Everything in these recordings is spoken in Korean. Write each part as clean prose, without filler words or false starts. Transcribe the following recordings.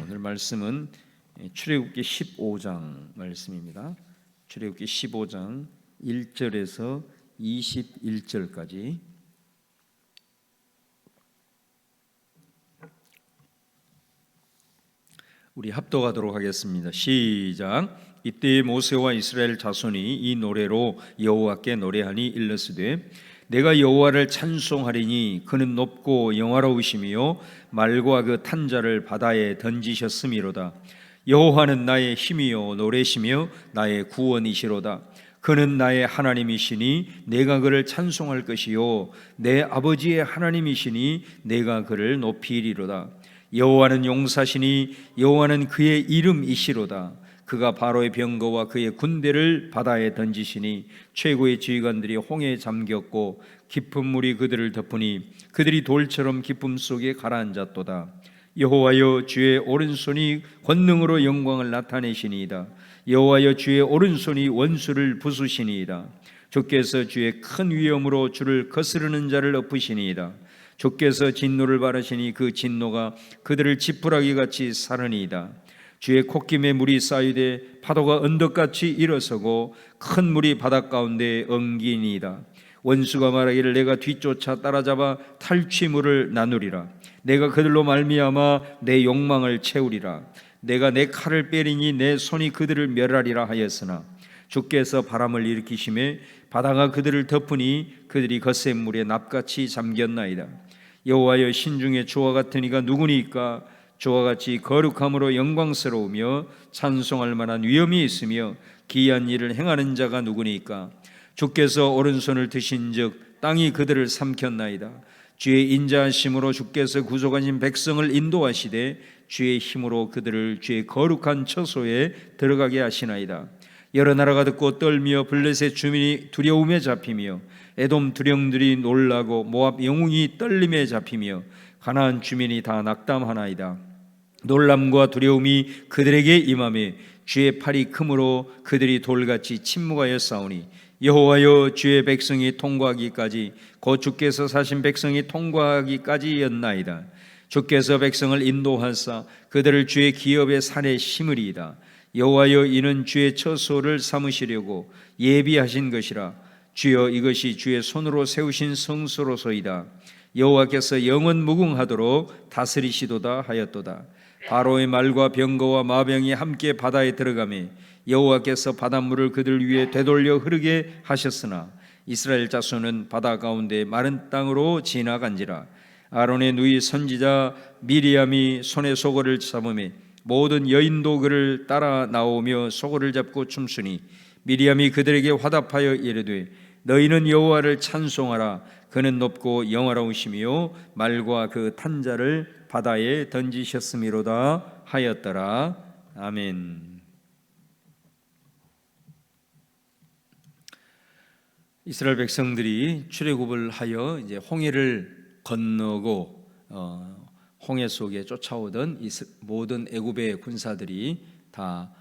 오늘 말씀은 출애굽기 15장 말씀입니다. 출애굽기 15장 1절에서 21절까지 우리 합독하도록 하겠습니다. 시작. 이때 모세와 이스라엘 자손이 이 노래로 여호와께 노래하니 일러스되 내가 여호와를 찬송하리니 그는 높고 영화로우시며 말과 그 탄자를 바다에 던지셨음이로다. 여호와는 나의 힘이요 노래시며 나의 구원이시로다. 그는 나의 하나님이시니 내가 그를 찬송할 것이요 내 아버지의 하나님이시니 내가 그를 높이리로다. 여호와는 용사시니 여호와는 그의 이름이시로다. 그가 바로의 병거와 그의 군대를 바다에 던지시니 최고의 지휘관들이 홍해에 잠겼고 깊은 물이 그들을 덮으니 그들이 돌처럼 기쁨 속에 가라앉았도다. 여호와여 주의 오른손이 권능으로 영광을 나타내시니이다. 여호와여 주의 오른손이 원수를 부수시니이다. 주께서 주의 큰 위엄으로 주를 거스르는 자를 엎으시니이다. 주께서 진노를 바라시니 그 진노가 그들을 지푸라기같이 사르니이다. 주의 콧김에 물이 쌓이되 파도가 언덕같이 일어서고 큰 물이 바닷 가운데 엉기니이다. 원수가 말하기를 내가 뒤쫓아 따라잡아 탈취물을 나누리라. 내가 그들로 말미암아 내 욕망을 채우리라. 내가 내 칼을 빼리니 내 손이 그들을 멸하리라 하였으나 주께서 바람을 일으키심에 바다가 그들을 덮으니 그들이 거센 물에 납같이 잠겼나이다. 여호와여 신중에 주와 같은 이가 누구니까? 주와 같이 거룩함으로 영광스러우며 찬송할 만한 위엄이 있으며 기이한 일을 행하는 자가 누구니까? 주께서 오른손을 드신즉 땅이 그들을 삼켰나이다. 주의 인자하심으로 주께서 구속하신 백성을 인도하시되 주의 힘으로 그들을 주의 거룩한 처소에 들어가게 하시나이다. 여러 나라가 듣고 떨며 블레셋 주민이 두려움에 잡히며 에돔 두령들이 놀라고 모압 영웅이 떨림에 잡히며 가나안 주민이 다 낙담하나이다. 놀람과 두려움이 그들에게 임하며 주의 팔이 크므로 그들이 돌같이 침묵하여 싸우니 여호와여 주의 백성이 통과하기까지 곧 주께서 사신 백성이 통과하기까지였나이다. 주께서 백성을 인도하사 그들을 주의 기업의 산에 심으리이다. 여호와여 이는 주의 처소를 삼으시려고 예비하신 것이라. 주여 이것이 주의 손으로 세우신 성소로소이다. 여호와께서 영원 무궁하도록 다스리시도다 하였도다. 바로의 말과 병거와 마병이 함께 바다에 들어가며 여호와께서 바닷물을 그들 위에 되돌려 흐르게 하셨으나 이스라엘 자손은 바다 가운데 마른 땅으로 지나간지라. 아론의 누이 선지자 미리암이 손에 소고를 잡으며 모든 여인도 그를 따라 나오며 소고를 잡고 춤추니 미리암이 그들에게 화답하여 이르되 너희는 여호와를 찬송하라. 그는 높고 영화로우시며 말과 그 탄자를 바다에 던지셨음이로다 하였더라. 아멘. 이스라엘 백성들이 출애굽을 하여 이제 홍해를 건너고 홍해 속에 쫓아오던 모든 애굽의 군사들이 다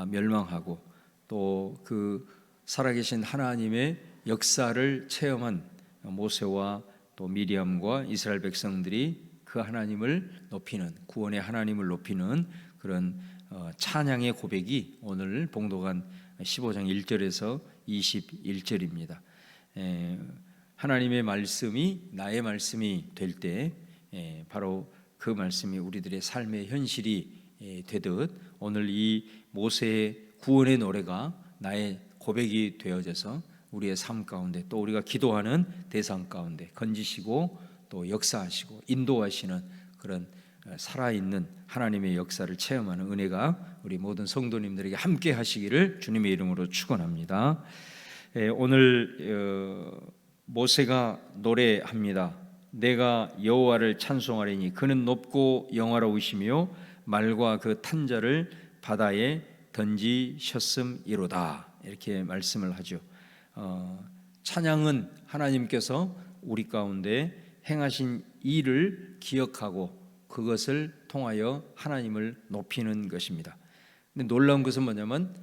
멸망하고 또 그 살아계신 하나님의 역사를 체험한 모세와 또 미리암과 이스라엘 백성들이 그 하나님을 높이는, 구원의 하나님을 높이는 그런 찬양의 고백이 오늘 봉독한 15장 1절에서 21절입니다. 하나님의 말씀이 나의 말씀이 될 때 바로 그 말씀이 우리들의 삶의 현실이 되듯 오늘 이 모세의 구원의 노래가 나의 고백이 되어져서 우리의 삶 가운데 또 우리가 기도하는 대상 가운데 건지시고 또 역사하시고 인도하시는 그런 살아있는 하나님의 역사를 체험하는 은혜가 우리 모든 성도님들에게 함께 하시기를 주님의 이름으로 축원합니다. 오늘 모세가 노래합니다. 내가 여호와를 찬송하리니 그는 높고 영화로우시며 말과 그 탄자를 바다에 던지셨음이로다. 이렇게 말씀을 하죠. 찬양은 하나님께서 우리 가운데 행하신 일을 기억하고 그것을 통하여 하나님을 높이는 것입니다. 근데 놀라운 것은 뭐냐면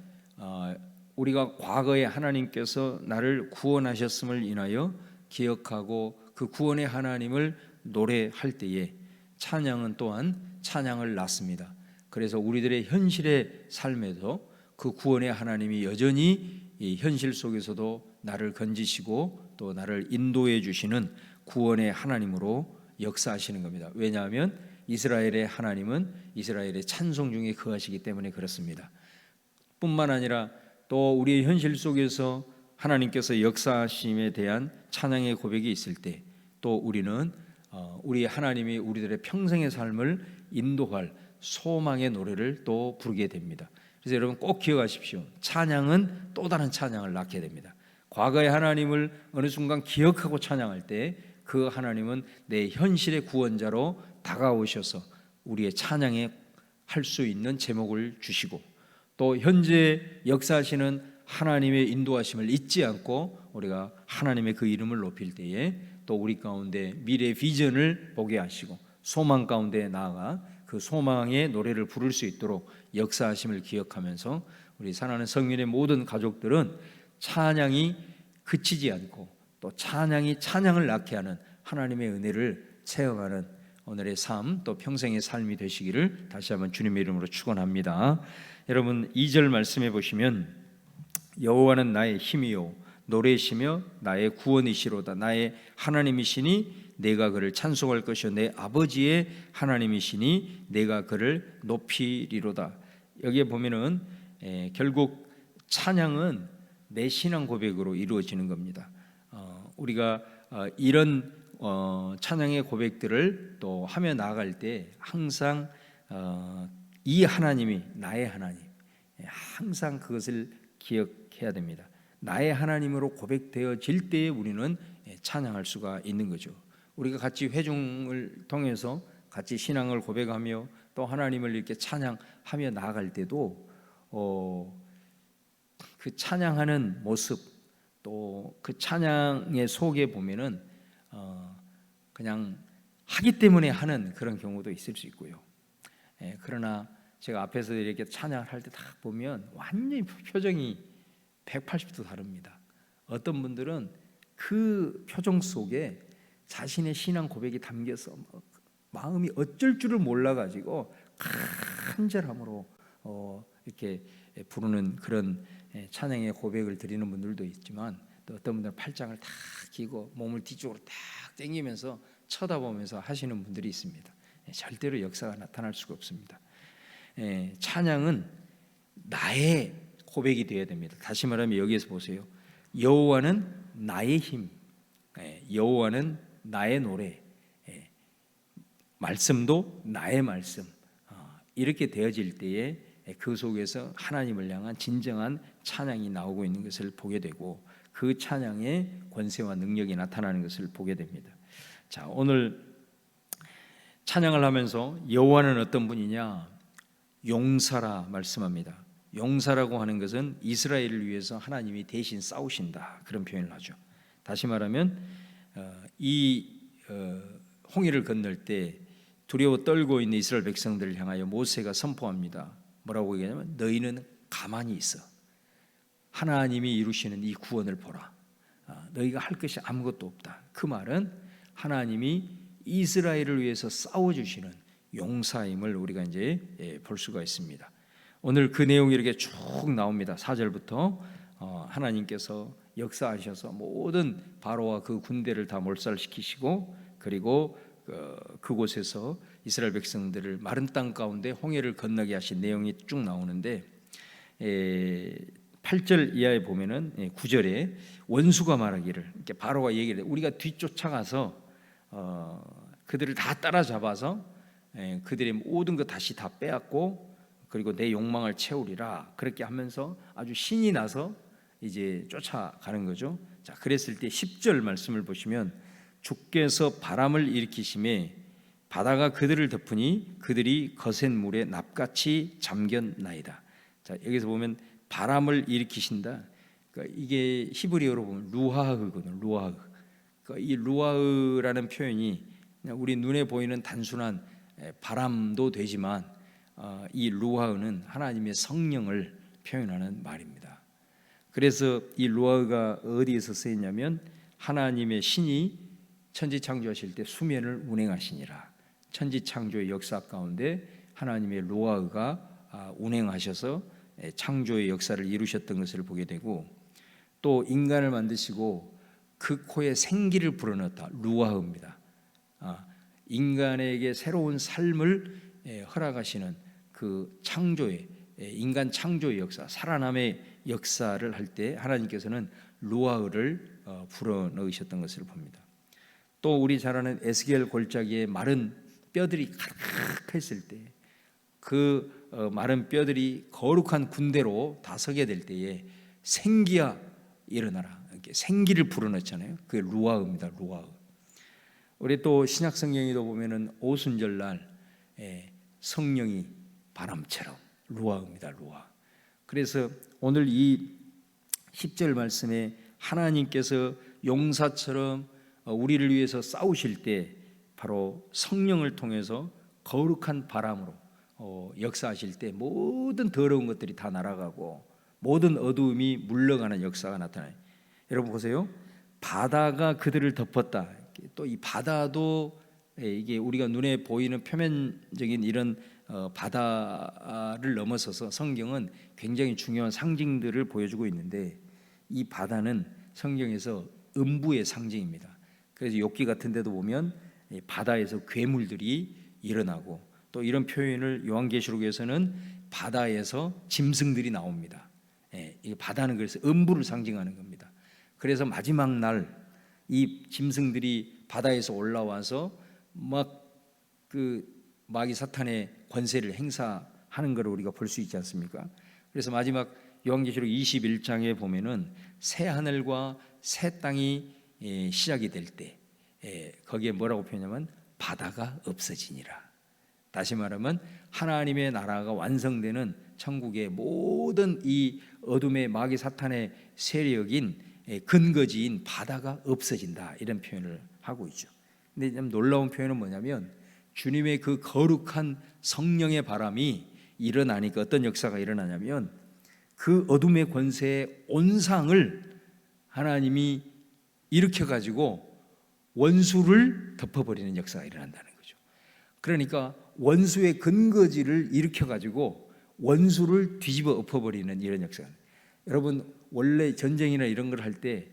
우리가 과거에 하나님께서 나를 구원하셨음을 인하여 기억하고 그 구원의 하나님을 노래할 때에 찬양은 또한 찬양을 낳습니다. 그래서 우리들의 현실의 삶에도 그 구원의 하나님이 여전히 이 현실 속에서도 나를 건지시고 또 나를 인도해 주시는 구원의 하나님으로 역사하시는 겁니다. 왜냐하면 이스라엘의 하나님은 이스라엘의 찬송 중에 거하시기 때문에 그렇습니다. 뿐만 아니라 또 우리의 현실 속에서 하나님께서 역사하심에 대한 찬양의 고백이 있을 때 또 우리는 우리 하나님이 우리들의 평생의 삶을 인도할 소망의 노래를 또 부르게 됩니다. 그래서 여러분 꼭 기억하십시오. 찬양은 또 다른 찬양을 낳게 됩니다. 과거의 하나님을 어느 순간 기억하고 찬양할 때 그 하나님은 내 현실의 구원자로 다가오셔서 우리의 찬양에 할 수 있는 제목을 주시고 또 현재 역사하시는 하나님의 인도하심을 잊지 않고 우리가 하나님의 그 이름을 높일 때에 또 우리 가운데 미래의 비전을 보게 하시고 소망 가운데 나아가 그 소망의 노래를 부를 수 있도록 역사하심을 기억하면서 우리 사랑하는 성민의 모든 가족들은 찬양이 그치지 않고 또 찬양이 찬양을 낳게 하는 하나님의 은혜를 체험하는 오늘의 삶 또 평생의 삶이 되시기를 다시 한번 주님의 이름으로 축원합니다. 여러분 2절 말씀해 보시면 여호와는 나의 힘이요 노래시며 나의 구원이시로다. 나의 하나님이시니 내가 그를 찬송할 것이요 내 아버지의 하나님이시니 내가 그를 높이리로다. 여기에 보면은 결국 찬양은 내 신앙 고백으로 이루어지는 겁니다. 우리가 이런 찬양의 고백들을 또 하며 나아갈 때 항상 이 하나님이 나의 하나님, 항상 그것을 기억해야 됩니다. 나의 하나님으로 고백되어질 때에 우리는 찬양할 수가 있는 거죠. 우리가 같이 회중을 통해서 같이 신앙을 고백하며 또 하나님을 이렇게 찬양하며 나아갈 때도 그 찬양하는 모습 또 그 찬양의 속에 보면은 그냥 하기 때문에 하는 그런 경우도 있을 수 있고요. 그러나 제가 앞에서 이렇게 찬양을 할 때 딱 보면 완전히 표정이 180도 다릅니다. 어떤 분들은 그 표정 속에 자신의 신앙 고백이 담겨서 마음이 어쩔 줄을 몰라가지고 간절함으로 이렇게 부르는 그런 찬양의 고백을 드리는 분들도 있지만 또 어떤 분들은 팔짱을 탁 끼고 몸을 뒤쪽으로 탁 당기면서 쳐다보면서 하시는 분들이 있습니다. 절대로 역사가 나타날 수가 없습니다. 찬양은 나의 고백이 되어야 됩니다. 다시 말하면 여기에서 보세요. 여호와는 나의 힘, 여호와는 나의 노래, 말씀도 나의 말씀. 이렇게 되어질 때에 그 속에서 하나님을 향한 진정한 찬양이 나오고 있는 것을 보게 되고 그 찬양의 권세와 능력이 나타나는 것을 보게 됩니다. 자, 오늘 찬양을 하면서 여호와는 어떤 분이냐? 용사라 말씀합니다. 용사라고 하는 것은 이스라엘을 위해서 하나님이 대신 싸우신다 그런 표현을 하죠. 다시 말하면 이 홍해를 건널 때 두려워 떨고 있는 이스라엘 백성들을 향하여 모세가 선포합니다. 뭐라고 얘기하냐면 너희는 가만히 있어. 하나님이 이루시는 이 구원을 보라. 너희가 할 것이 아무것도 없다. 그 말은 하나님이 이스라엘을 위해서 싸워주시는 용사임을 우리가 이제 볼 수가 있습니다. 오늘 그 내용이 이렇게 쭉 나옵니다. 4절부터 하나님께서 역사하셔서 모든 바로와 그 군대를 다 몰살시키시고 그리고 그곳에서 이스라엘 백성들을 마른 땅 가운데 홍해를 건너게 하신 내용이 쭉 나오는데 8절 이하에 보면은 9절에 원수가 말하기를 이렇게 바로가 얘기를 해. 우리가 뒤쫓아가서 그들을 다 따라잡아서 그들의 모든 것 다시 다 빼앗고 그리고 내 욕망을 채우리라 그렇게 하면서 아주 신이 나서 이제 쫓아가는 거죠. 자, 그랬을 때 10절 말씀을 보시면 주께서 바람을 일으키심에 바다가 그들을 덮으니 그들이 거센 물에 납같이 잠겼나이다. 자, 여기서 보면 바람을 일으키신다. 그러니까 이게 히브리어로 보면 루하흐거든요. 루하흐. 그러니까 이 루하흐라는 표현이 그냥 우리 눈에 보이는 단순한 바람도 되지만 이 루하흐는 하나님의 성령을 표현하는 말입니다. 그래서 이 루하흐가 어디에서 쓰였냐면 하나님의 신이 천지 창조하실 때 수면을 운행하시니라. 천지 창조의 역사 가운데 하나님의 루아흐가 운행하셔서 창조의 역사를 이루셨던 것을 보게 되고, 또 인간을 만드시고 그 코에 생기를 불어넣었다. 루아흐입니다. 인간에게 새로운 삶을 허락하시는 그 창조의, 인간 창조의 역사, 살아남의 역사를 할 때 하나님께서는 루아흐를 불어넣으셨던 것을 봅니다. 또 우리 잘 아는 에스겔 골짜기에 마른 뼈들이 가득했을 때, 그 마른 뼈들이 거룩한 군대로 다 서게 될 때에 생기야 일어나라, 이렇게 생기를 불어넣잖아요. 그게 루아흐입니다. 루아흐. 우리 또 신약 성경에도 보면은 오순절날 성령이 바람처럼, 루아흐입니다. 루아흐. 그래서 오늘 이 10절 말씀에 하나님께서 용사처럼 우리를 위해서 싸우실 때 바로 성령을 통해서 거룩한 바람으로 역사하실 때 모든 더러운 것들이 다 날아가고 모든 어두움이 물러가는 역사가 나타나요. 여러분 보세요. 바다가 그들을 덮었다. 또 이 바다도 이게 우리가 눈에 보이는 표면적인 이런 바다를 넘어서서 성경은 굉장히 중요한 상징들을 보여주고 있는데, 이 바다는 성경에서 음부의 상징입니다. 그래서 욥기 같은 데도 보면 바다에서 괴물들이 일어나고, 또 이런 표현을 요한계시록에서는 바다에서 짐승들이 나옵니다. 이 바다는 그래서 음부를 상징하는 겁니다. 그래서 마지막 날 이 짐승들이 바다에서 올라와서 막 그 마귀 사탄의 권세를 행사하는 것을 우리가 볼 수 있지 않습니까? 그래서 마지막 요한계시록 21장에 보면은 새 하늘과 새 땅이 시작이 될 때 거기에 뭐라고 표현하냐면 바다가 없어지니라. 다시 말하면 하나님의 나라가 완성되는 천국의 모든 이 어둠의 마귀 사탄의 세력인 근거지인 바다가 없어진다, 이런 표현을 하고 있죠. 근데 좀 놀라운 표현은 뭐냐면, 주님의 그 거룩한 성령의 바람이 일어나니까 어떤 역사가 일어나냐면, 그 어둠의 권세의 온상을 하나님이 일으켜 가지고 원수를 덮어버리는 역사가 일어난다는 거죠. 그러니까 원수의 근거지를 일으켜 가지고 원수를 뒤집어 엎어버리는 이런 역사. 여러분 원래 전쟁이나 이런 걸 할 때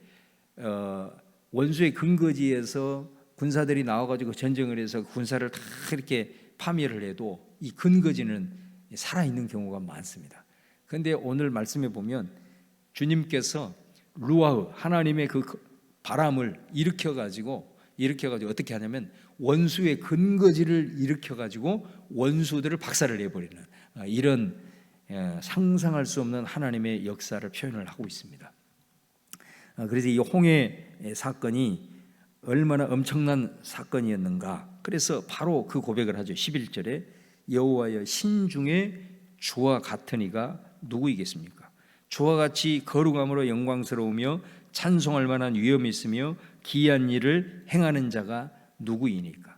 원수의 근거지에서 군사들이 나와가지고 전쟁을 해서 군사를 다 이렇게 파멸을 해도 이 근거지는 살아있는 경우가 많습니다. 그런데 오늘 말씀에 보면 주님께서 루아흐, 하나님의 그 바람을 일으켜가지고 어떻게 하냐면 원수의 근거지를 일으켜가지고 원수들을 박살을 내버리는 이런 상상할 수 없는 하나님의 역사를 표현을 하고 있습니다. 그래서 이 홍해 사건이 얼마나 엄청난 사건이었는가. 그래서 바로 그 고백을 하죠. 11절에 여호와여 신중에 주와 같은 이가 누구이겠습니까? 주와 같이 거룩함으로 영광스러우며 찬송할 만한 위엄이 있으며 기이한 일을 행하는 자가 누구이니까?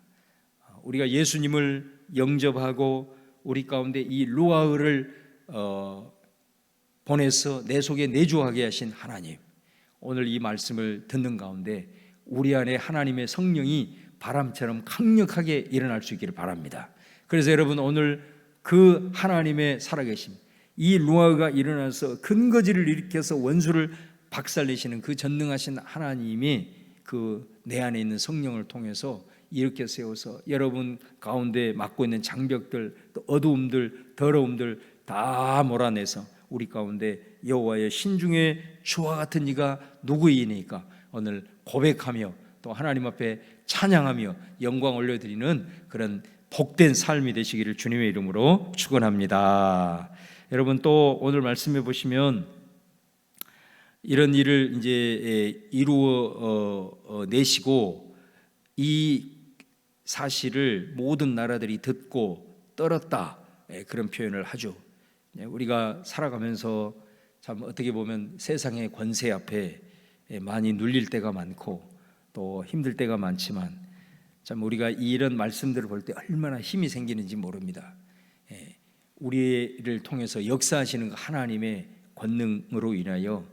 우리가 예수님을 영접하고 우리 가운데 이 루아흐를 보내서 내 속에 내주하게 하신 하나님, 오늘 이 말씀을 듣는 가운데 우리 안에 하나님의 성령이 바람처럼 강력하게 일어날 수 있기를 바랍니다. 그래서 여러분 오늘 그 하나님의 살아계심, 이 루아흐가 일어나서 근거지를 일으켜서 원수를 박살내시는 그 전능하신 하나님이 그 내 안에 있는 성령을 통해서 일으켜 세워서 여러분 가운데 맡고 있는 장벽들, 또 어두움들, 더러움들 다 몰아내서 우리 가운데 여호와의 신중에 주와 같은 이가 누구이니까 오늘 고백하며 또 하나님 앞에 찬양하며 영광 올려드리는 그런 복된 삶이 되시기를 주님의 이름으로 축원합니다. 여러분 또 오늘 말씀해 보시면 이런 일을 이제 이루어 내시고 이 사실을 모든 나라들이 듣고 떨었다, 그런 표현을 하죠. 우리가 살아가면서 참 어떻게 보면 세상의 권세 앞에 많이 눌릴 때가 많고 또 힘들 때가 많지만 참 우리가 이런 말씀들을 볼 때 얼마나 힘이 생기는지 모릅니다. 우리를 통해서 역사하시는 하나님의 권능으로 인하여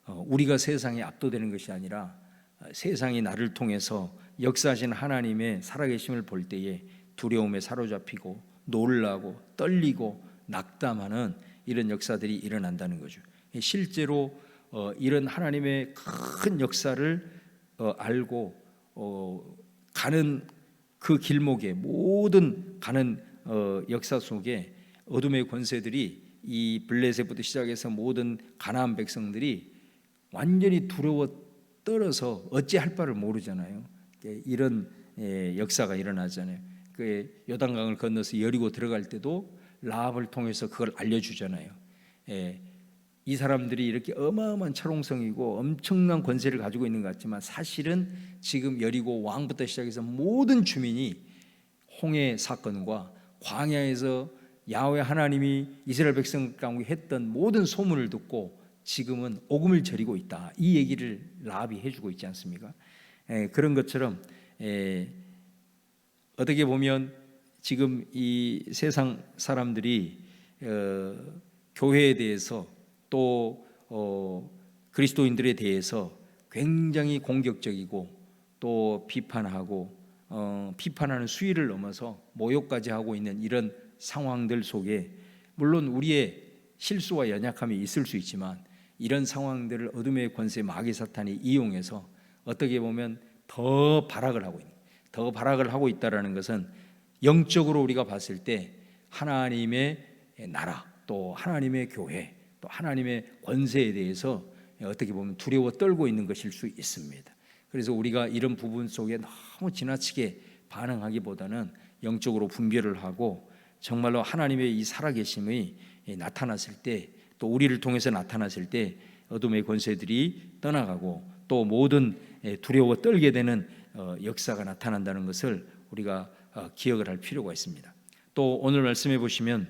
우리가 세상에 압도되는 것이 아니라 세상이 나를 통해서 역사하시는 하나님의 살아계심을 볼 때에 두려움에 사로잡히고 놀라고 떨리고 낙담하는 이런 역사들이 일어난다는 거죠. 실제로 이런 하나님의 큰 역사를 알고 가는 그 길목에 모든 가는 역사 속에 어둠의 권세들이 이 블레셋부터 시작해서 모든 가나안 백성들이 완전히 두려워 떨어서 어찌할 바를 모르잖아요. 이런 역사가 일어나잖아요. 그 요단강을 건너서 여리고 들어갈 때도 라합을 통해서 그걸 알려주잖아요. 이 사람들이 이렇게 어마어마한 철옹성이고 엄청난 권세를 가지고 있는 것 같지만 사실은 지금 여리고 왕부터 시작해서 모든 주민이 홍해 사건과 광야에서 야훼 하나님이 이스라엘 백성 가운데 했던 모든 소문을 듣고 지금은 오금을 저리고 있다, 이 얘기를 라합이 해주고 있지 않습니까? 그런 것처럼 어떻게 보면 지금 이 세상 사람들이 교회에 대해서 또 그리스도인들에 대해서 굉장히 공격적이고 또 비판하고 비판하는 수위를 넘어서 모욕까지 하고 있는 이런 상황들 속에 물론 우리의 실수와 연약함이 있을 수 있지만 이런 상황들을 어둠의 권세 마귀 사탄이 이용해서 어떻게 보면 더 발악을 하고 있다라는 것은 영적으로 우리가 봤을 때 하나님의 나라 또 하나님의 교회 또 하나님의 권세에 대해서 어떻게 보면 두려워 떨고 있는 것일 수 있습니다. 그래서 우리가 이런 부분 속에 너무 지나치게 반응하기보다는 영적으로 분별을 하고 정말로 하나님의 이 살아계심이 나타났을 때 또 우리를 통해서 나타났을 때 어둠의 권세들이 떠나가고 또 모든 두려워 떨게 되는 역사가 나타난다는 것을 우리가 기억을 할 필요가 있습니다. 또 오늘 말씀해 보시면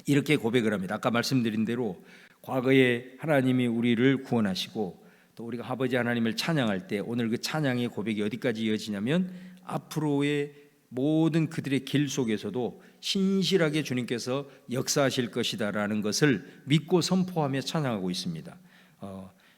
이렇게 고백을 합니다. 아까 말씀드린 대로 과거에 하나님이 우리를 구원하시고 또 우리가 아버지 하나님을 찬양할 때 오늘 그 찬양의 고백이 어디까지 이어지냐면 앞으로의 모든 그들의 길 속에서도 신실하게 주님께서 역사하실 것이다라는 것을 믿고 선포하며 찬양하고 있습니다.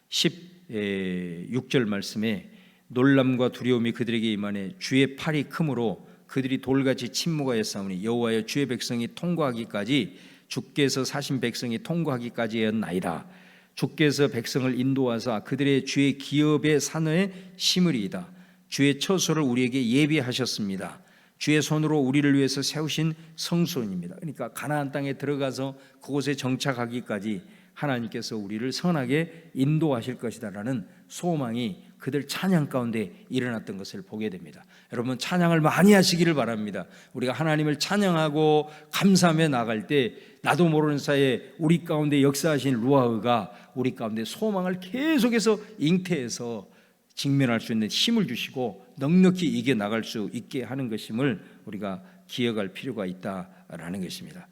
16절 말씀에 놀람과 두려움이 그들에게 임하네 주의 팔이 크므로 그들이 돌같이 침묵하였사오니 여호와여 주의 백성이 통과하기까지 주께서 사신 백성이 통과하기까지였나이다. 주께서 백성을 인도하사 그들의 주의 기업의 산에 심으리이다. 주의 처소를 우리에게 예비하셨습니다. 주의 손으로 우리를 위해서 세우신 성소입니다. 그러니까 가나안 땅에 들어가서 그곳에 정착하기까지 하나님께서 우리를 선하게 인도하실 것이다라는 소망이 그들 찬양 가운데 일어났던 것을 보게 됩니다. 여러분 찬양을 많이 하시기를 바랍니다. 우리가 하나님을 찬양하고 감사하며 나갈 때 나도 모르는 사이에 우리 가운데 역사하신 루아흐가 우리 가운데 소망을 계속해서 잉태해서 직면할 수 있는 힘을 주시고 넉넉히 이겨나갈 수 있게 하는 것임을 우리가 기억할 필요가 있다라는 것입니다.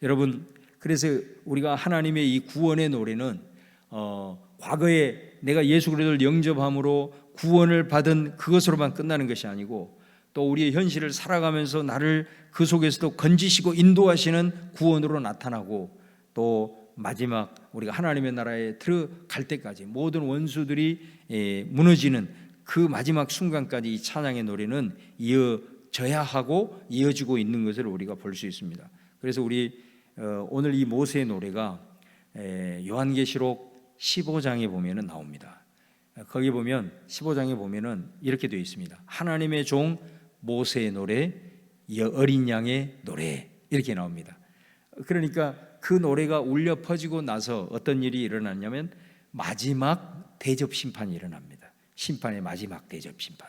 여러분 그래서 우리가 하나님의 이 구원의 노래는 과거에 내가 예수 그리스도를 영접함으로 구원을 받은 그것으로만 끝나는 것이 아니고 또 우리의 현실을 살아가면서 나를 그 속에서도 건지시고 인도하시는 구원으로 나타나고 또 마지막 우리가 하나님의 나라에 들어갈 때까지 모든 원수들이 무너지는 그 마지막 순간까지 이 찬양의 노래는 이어져야 하고 이어지고 있는 것을 우리가 볼 수 있습니다. 그래서 우리 오늘 이 모세의 노래가 요한계시록 15장에 보면은 나옵니다. 거기 보면 15장에 보면은 이렇게 되어 있습니다. 하나님의 종 모세의 노래, 어린 양의 노래 이렇게 나옵니다. 그러니까 그 노래가 울려 퍼지고 나서 어떤 일이 일어났냐면 마지막 대접 심판이 일어납니다. 심판의 마지막 대접 심판.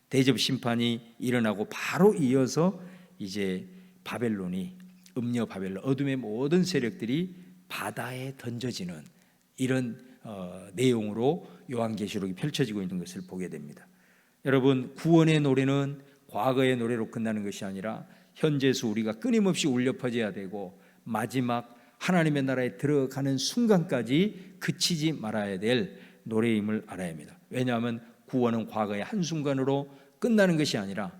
대접 심판이 일어나고 바로 이어서 이제 바벨론이 음녀 바벨론 어둠의 모든 세력들이 바다에 던져지는 이런 내용으로 요한계시록이 펼쳐지고 있는 것을 보게 됩니다. 여러분 구원의 노래는 과거의 노래로 끝나는 것이 아니라 현재에서 우리가 끊임없이 울려 퍼져야 되고 마지막 하나님의 나라에 들어가는 순간까지 그치지 말아야 될 노래임을 알아야 합니다. 왜냐하면 구원은 과거의 한순간으로 끝나는 것이 아니라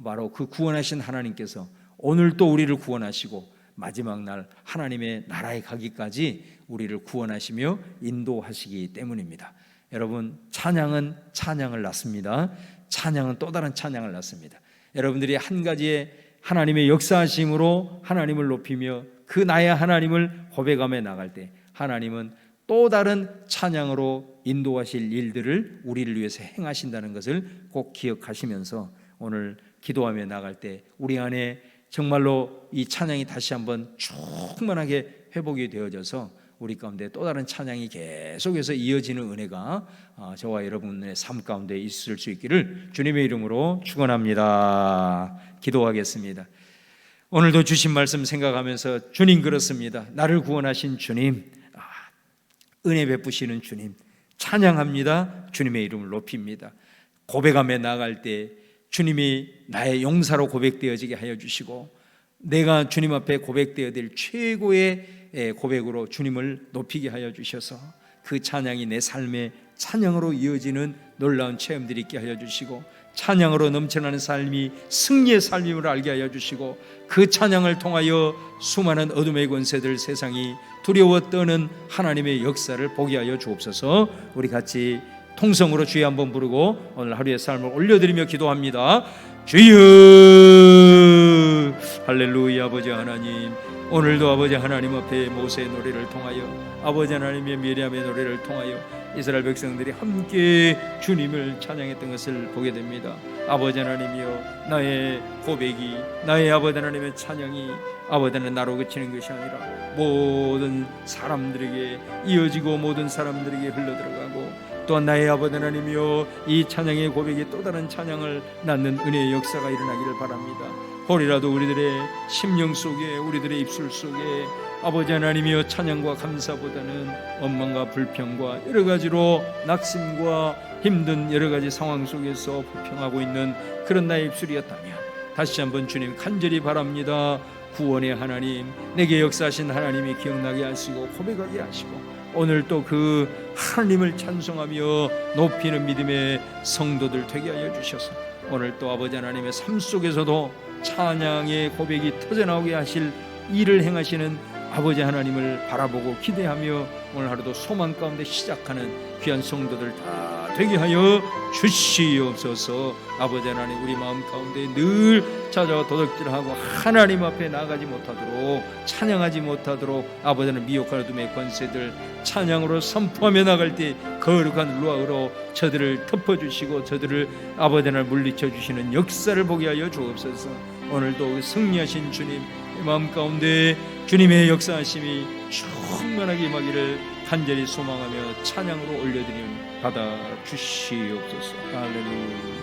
바로 그 구원하신 하나님께서 오늘 또 우리를 구원하시고 마지막 날 하나님의 나라에 가기까지 우리를 구원하시며 인도하시기 때문입니다. 여러분 찬양은 찬양을 낳습니다. 찬양은 또 다른 찬양을 낳습니다. 여러분들이 한 가지의 하나님의 역사하심으로 하나님을 높이며 그 나의 하나님을 고백하며 나갈 때 하나님은 또 다른 찬양으로 인도하실 일들을 우리를 위해서 행하신다는 것을 꼭 기억하시면서 오늘 기도하며 나갈 때 우리 안에 정말로 이 찬양이 다시 한번 충만하게 회복이 되어져서 우리 가운데 또 다른 찬양이 계속해서 이어지는 은혜가 저와 여러분의 삶 가운데 있을 수 있기를 주님의 이름으로 축원합니다. 기도하겠습니다. 오늘도 주신 말씀 생각하면서 주님 그렇습니다. 나를 구원하신 주님, 은혜 베푸시는 주님 찬양합니다. 주님의 이름을 높입니다. 고백하며 나갈 때 주님이 나의 용사로 고백되어지게 하여 주시고 내가 주님 앞에 고백되어야 될 최고의 고백으로 주님을 높이게 하여 주셔서 그 찬양이 내 삶의 찬양으로 이어지는 놀라운 체험들이 있게 하여 주시고 찬양으로 넘쳐나는 삶이 승리의 삶임을 알게 하여 주시고 그 찬양을 통하여 수많은 어둠의 권세들 세상이 두려워 떠는 하나님의 역사를 보게 하여 주옵소서. 우리 같이 통성으로 주여 한번 부르고 오늘 하루의 삶을 올려드리며 기도합니다. 주여 할렐루야. 아버지 하나님, 오늘도 아버지 하나님 앞에 모세의 노래를 통하여 아버지 하나님의 미리암의 노래를 통하여 이스라엘 백성들이 함께 주님을 찬양했던 것을 보게 됩니다. 아버지 하나님이여, 나의 고백이, 나의 아버지 하나님의 찬양이 아버지 하나님 나로 그치는 것이 아니라 모든 사람들에게 이어지고 모든 사람들에게 흘러들어가고 또한 나의 아버지 하나님이여, 이 찬양의 고백이 또 다른 찬양을 낳는 은혜의 역사가 일어나기를 바랍니다. 혹이라도 우리들의 심령 속에, 우리들의 입술 속에 아버지 하나님이여 찬양과 감사보다는 원망과 불평과 여러 가지로 낙심과 힘든 여러 가지 상황 속에서 불평하고 있는 그런 나의 입술이었다면 다시 한번 주님 간절히 바랍니다. 구원의 하나님, 내게 역사하신 하나님이 기억나게 하시고 고백하게 하시고 오늘 또 그 하나님을 찬송하며 높이는 믿음의 성도들 되게 하여 주셔서 오늘 또 아버지 하나님의 삶 속에서도 찬양의 고백이 터져나오게 하실 일을 행하시는 아버지 하나님을 바라보고 기대하며 오늘 하루도 소망 가운데 시작하는 귀한 성도들 다 되게 하여 주시옵소서. 아버지 하나님, 우리 마음 가운데 늘 찾아와 도둑질하고 하나님 앞에 나가지 못하도록, 찬양하지 못하도록 아버지 하나님 미혹한 어둠의 권세들 찬양으로 선포하며 나갈 때 거룩한 루아로 저들을 덮어주시고 저들을 아버지 하나님 물리쳐 주시는 역사를 보게 하여 주옵소서. 오늘도 승리하신 주님 마음 가운데 주님의 역사하심이 충만하게 임하기를 간절히 소망하며 찬양으로 올려드리는 받아 주시옵소서. 할렐루야.